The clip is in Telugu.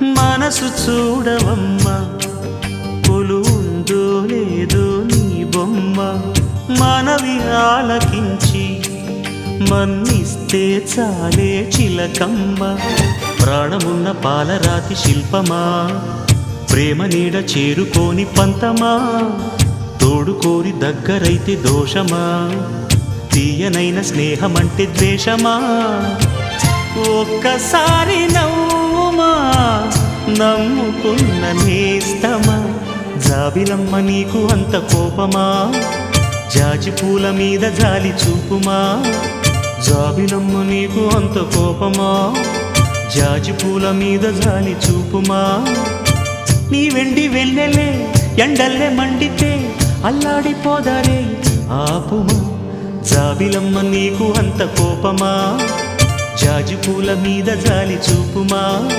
మనసు చూడవమ్మా, కొలువుందో లేదో నీ బొమ్మ. మనవి ఆలకించి మన్నిస్తే చాలే చిలకమ్మ. ప్రాణమున్న పాలరాతి శిల్పమా, ప్రేమ నీడ చేరుకోని పంతమా. తోడుకోరి దగ్గరైతే దోషమా, తీయనైన స్నేహమంటే ద్వేషమా. ఒక్కసారి నవ్వుమా, నమ్ముకున్న నేస్తమా. జాబిలమ్మ నీకు అంత కోపమా, జాజి పూల మీద జాలి చూపుమా. జాబిలమ్మ నీకు అంత కోపమా, జాజి పూల మీద జాలి చూపుమా. నీ వెండి వెన్నెలే ఎండల్లే మండితే అల్లాడిపోదారే ఆపుమా. జాబిలమ్మ నీకు అంత కోపమా, జాజి పూల మీద జాలి చూపుమా.